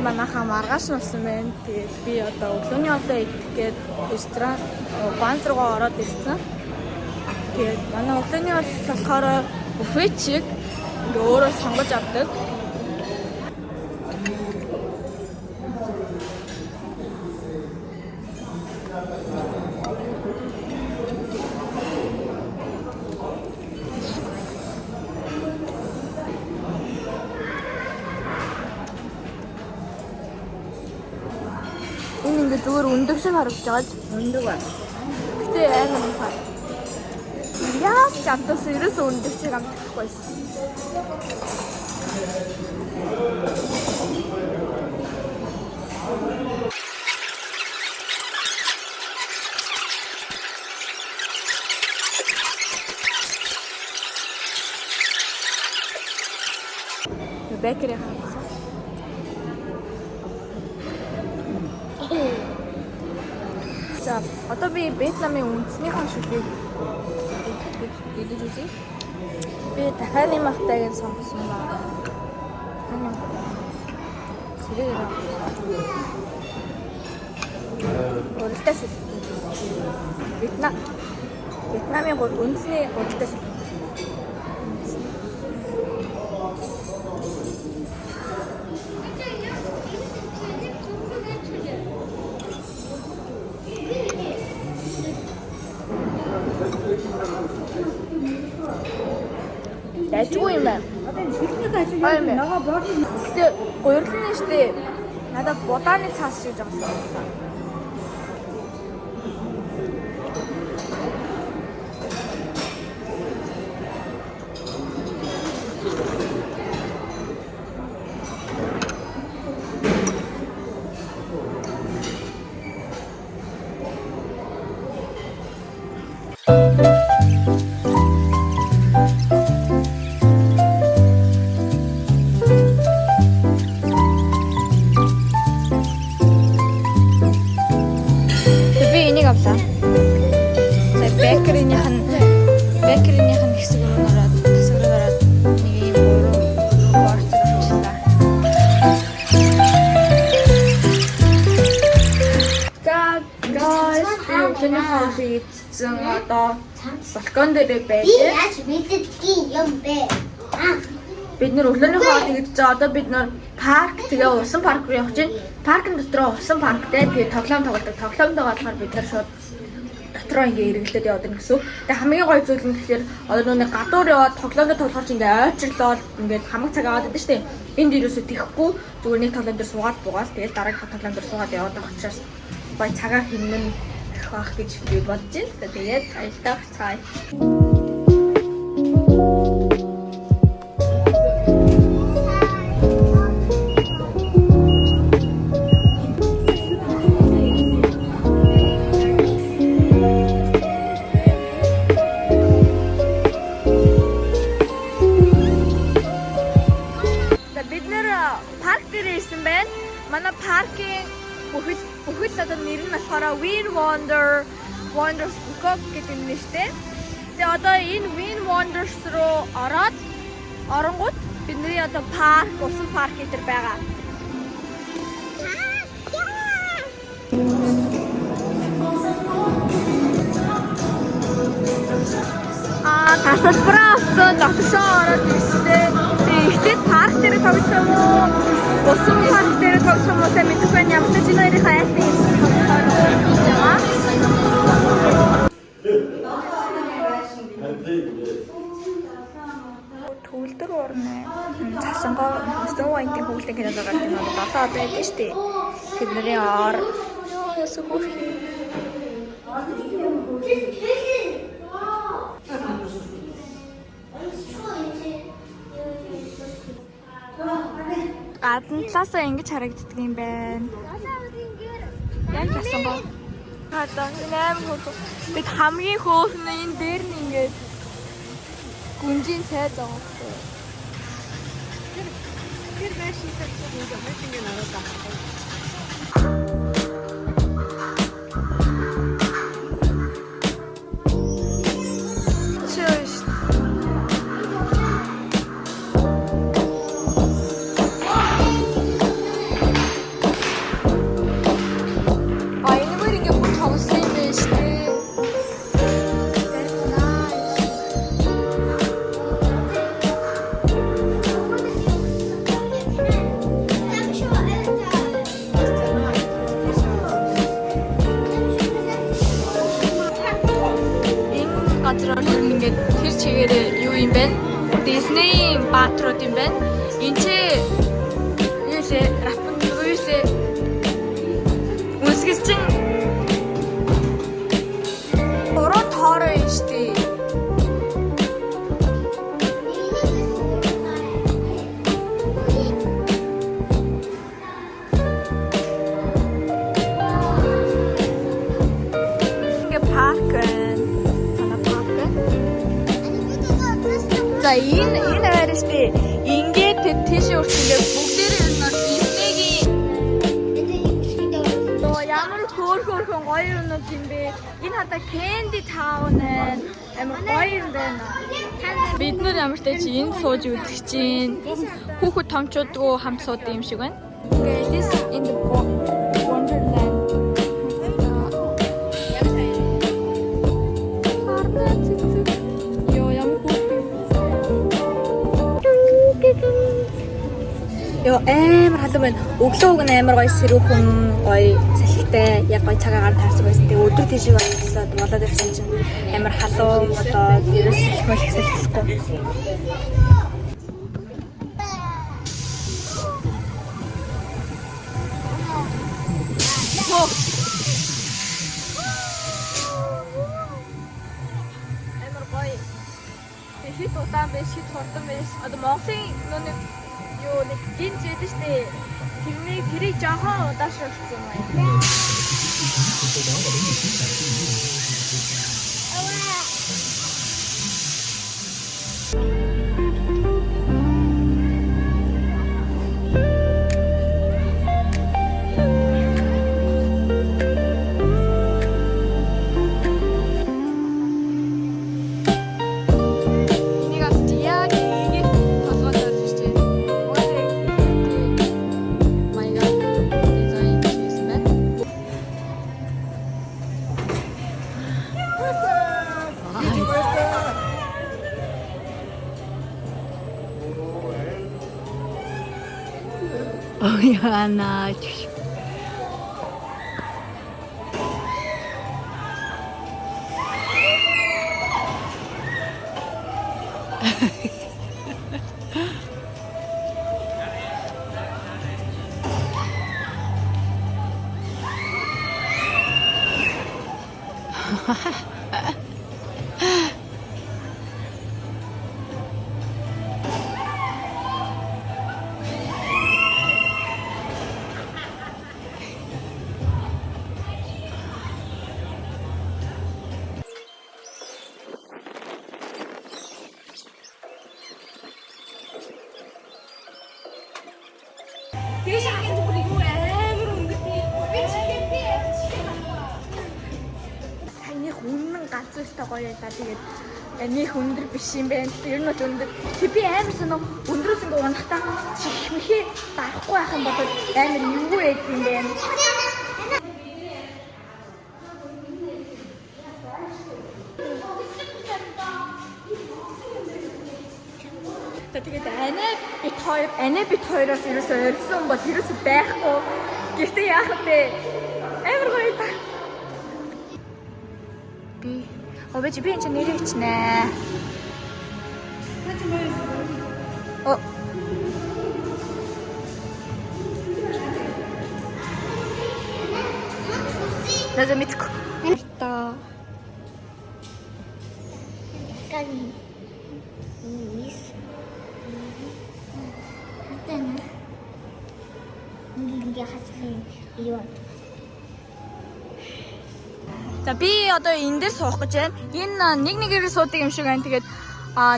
манайхаа маргааш нурсан байна. Тэгээд би одоо өглөөний хоолоо идэх гээд ресторан банз руугаа ороод ирсэн. Тэгээд манай өглөөний хоол болохоор буфет шиг ингээ өөрөө сонгож авдаг. Энэ ингээ зүгээр өндөг шиг харагдаж байгаа ч өндөг байна. Гэтэ амар муухай. Яа ч амтаас ерөөсөө өндөг шиг амтахгүй байсан. Бэкери хаа. За одоо би Вьетнамын үндэснийхэн шүлгийг идэж үзье. Би дахианы махтайг сонгосон байна. Сэрэг. Уралдаа шүлэг. Вьетнамын үндэсний уралдаа шүлэг. Яжгүй юм байна. Гэтэ гуйрлын нь штэ. Надад будааны цаас шиг жагсан. Бэкерийнхэн хэсэг рүү ороод нэг юм уруу орцсон байна. За guys, би өглөөний хоолыг идсэн. Одоо балкон дээр байж. Яаж мэддгийг юм бэ? Бид нэр өглөөний хоолыг идсэн. Одоо бид нэр парк тэгээ усан парк руу явж байна. Паркын дотроо усан парктай тэгээ тоглоом тоглодог. Тоглоомдоо болохоор бид нар шууд дотроо ингээ эргэлдээд явдаг гэсэн. Тэгээ хамгийн гоё зүйл нь гэхээр одоо нэг гадуур яваад тоглоомдоо тоглохоор ингээ ойчрлол ингээ хамаг цаг аваад байдаг шүү дээ. Энд ерөөсөө тэхгүй зүгээр нэг тоглоом дээр суугаад буугаал тэгээ дараагийн тоглоом дээр суугаад яваад байх учраас гоё цагаа хэмнэн авах гэж би бодож байна. Тэгээд аялдаа цаая. Манай паркийн бүхэл одоо нэр нь болохоор Win Wonders Bangkok гэдэг нэртэй. Тэгээ одоо энэ Win Wonders руу оронгууд бидний одоо парк, усан парк гэдэг байгаа. Тасалбараа авсан дотшоо ороод ирсэн. Ихтэй парк дээр тоглосон уу? Усан парк дээр тоглосон уу? Мэдгүй байна. Ямар ч зүйл хоёрын хайлтыг байгаа. Төвлөр орно. Засангоо Snow White-ийн хүүхдийн кино байгаа юм байна. Одоо байдаг шүү дээ. Тэдний ор ясуу хөх. Гадна талаасаа ингэж харагддаг юм байна. Яг тасан боо. Одоо нෑм хөх. Бид хамгийн хөөх нь энэ дээр нь ингэж гүнжийн цай зогсоо. Тэр машин тавьчих юм даа. Машин гэнэ ороод байгаа. газар бол ер нь ингээд тэр чигээрээ юу юм бэ? Disney баатрууд юм байна. Энд чи юу лээ? Рапунцель юу лээ? Үсгэлчин уруу тоороо юм штэ. За энэ хайр штэ. Ингээд тийш үргэлжлээ бүгдээрээ ер нь Disney-гийн ямар хөөрхөн гоё юмнууд юм бэ? Энэ хата Candy Town байна. Амар гоё юм байна. Бид нар ямар ч тач энд сууж үзэх чинь хүүхэд томчуудгүй хамт суудаг юм шиг байна. Okay, this in the Wonderland. Йоо амар халуун байна. Өглөө уг нь амар гоё сэрүүхэн гоё салхитай яг гоё цагаагаар таарсан байсан. Тэгээ өдөр тийшээ болоод болоод ирсэн чинь амар халуун болоод ерөөс их мэл салхихгүй. Амар гоё. Хит удаан биш, хит хурдан биш. Одоо Монголын нэг юу нэг гинж ядэн штэ. Тэрийг жоохон удаашруулсан байна. Яна. This happens to you every Саяны үнэн ганцуустай гоё байлаа. Тэгээд нэг өндөр биш юм байна. Ер нь бол өндөр. Тэг би амар санаа өндрөөс ингээ унахтаа чихмэхээ дарахгүй байх юм бол амар эвгүй байд юм байна. Тэгээд анаа бит хоёроос ерөөсөө орьсон бол ерөөсөө байхгүй. Гэхдээ яах вэ? Амар гоё та. Обэж би энэ ч нэрээ ичнэ. О. Надо митку. Та. Кани. Мис. Хатана. Нингээ хасах юм. За би одоо энэ дээр суух гэж байна. Энэ нэгээр суудаг юм шиг байна. Тэгээд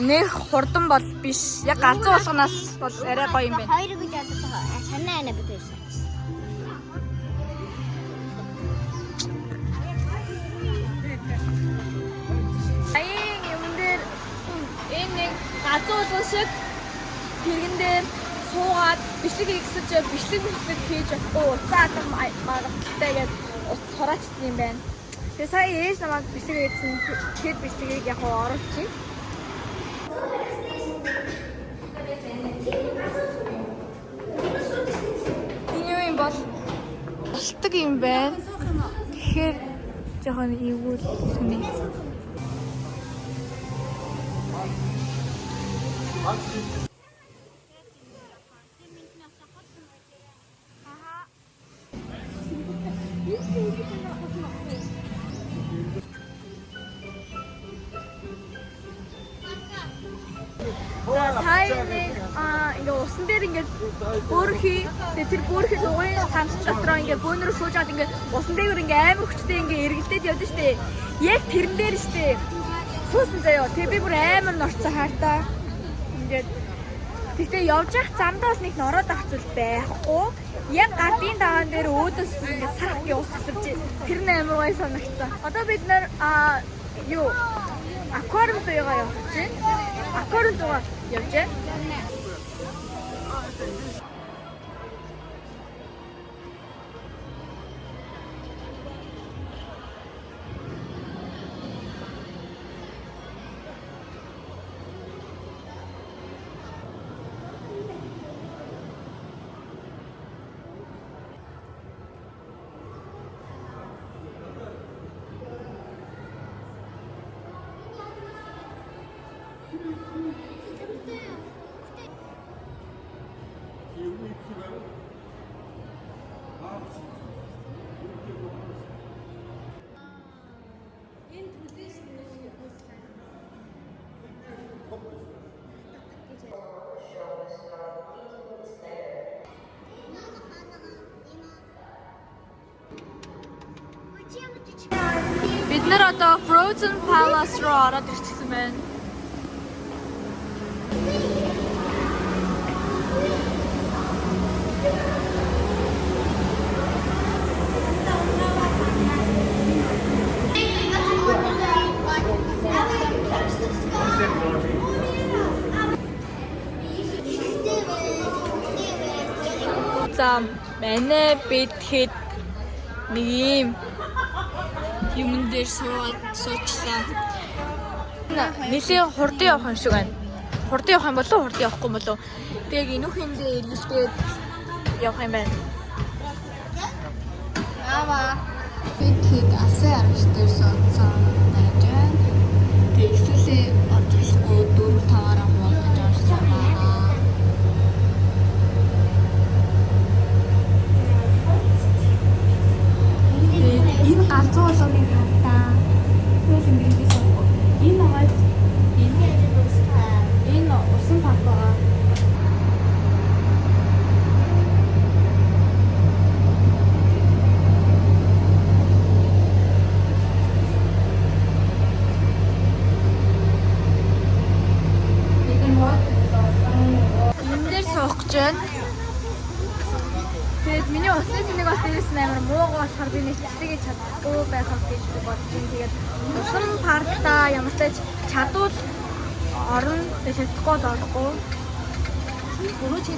нэр хурдан бол биш. Яг галзуу болгоноос бол арай гоё юм байна. Хоёр гэж боддог. Санаа анаа бид байсан. Аян юм дээр энэ нэг галзуу болгон шиг тэрэн дээр суугаад бичлэг хийгсэж бичлэг хийж болохгүй уцаад маргатай гэж уц хураачдаг юм байна. Тэгээ сая ээж намайг бичлэг хийсэн. Тэгэхээр бичлэгийг яг оруулчих. Энэ юу юм бол болтог юм байна. Тэгэхээр жоохон эвгүй сүнэ. За сайн ингээ усан дээр ингээ бөөрхий тэр бөөрхий дугуйн самс дотроо ингээ бөөнөр сууж аваад ингээ усан дээр ингээ амар хүчтэй ингээ эргэлдээд явдаг штэ. Яг тэрэн дээр штэ. Суусан заяа. Тэг би бүр амар норцоо хайртаа. Ингээд тэгтээ явж явах замдаа бол нэг нороод авах зүйл байхгүй. Яг гардын дагаан дээр өөдөөс ингээ сарх явуулж тасарч тэр нь амар гой санагцсан. Одоо бид нэр юу аквариум руугаа явж байна. Аквариум руугаа явж байна. Бид нэр одоо Frozen Palace руу ороод ирчихсэн байна. За манай бид хэд нэг юм дээр суучлаа. Нэлийн хурдан явах юм шиг байна. Хурдан явах юм болов уу, хурдан явахгүй болов уу? Тэг инүүхэн дээр эргэлдээд явах юм байна. Аваа. Бид хэд алсын аргачлалаар суудсан байж байна. Тэг эсвэл орлохгүй 4-5-аар хуваагдаж орсон байгаа. Энэ галзуу болгоны хатаа. Юу юм бэ? Энэ аваад энэ усан парк байгаа. Эндээр суух гэж байна. Тэгээд миний усны сэнийг бас дээрээс нь амар муугаа болохоор би нэтлэгээ чадахгүй байхад гэж би бодож байна. Тэгээд усан паркта ямар ч чадвал орно, чадахгүй л орохгүй. Гөрөө чи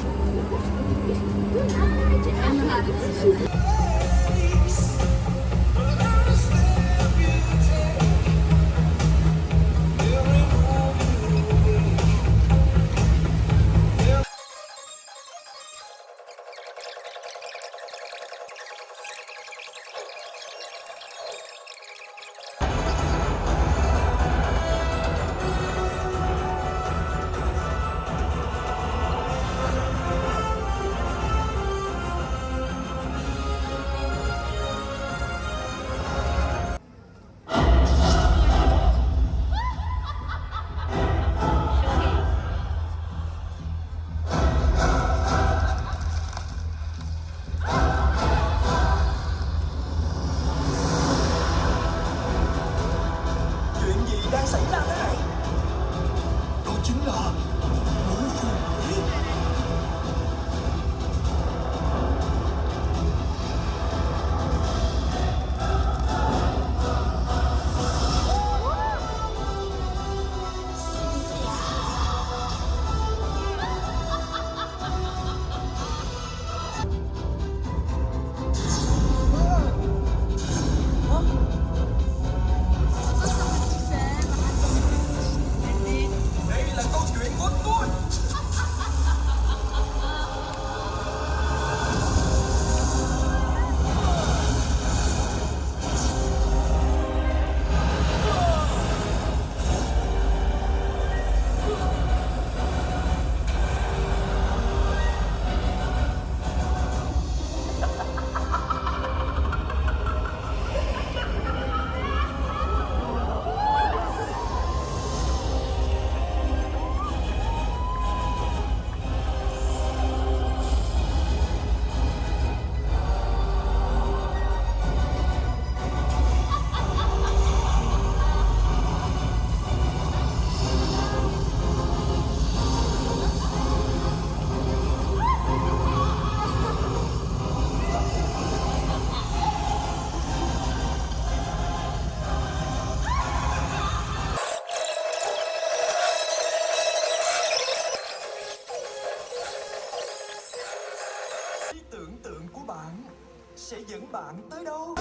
tới đâu.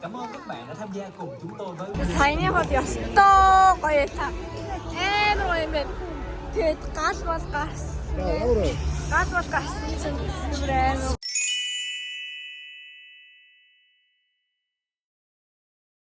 Cảm ơn các bạn đã tham gia cùng chúng tôi với Саяны хот ёстой гоё та. Амар гоё юм байна. Тэгээд гал бас гарсан. Гал бас гарсан чинь амар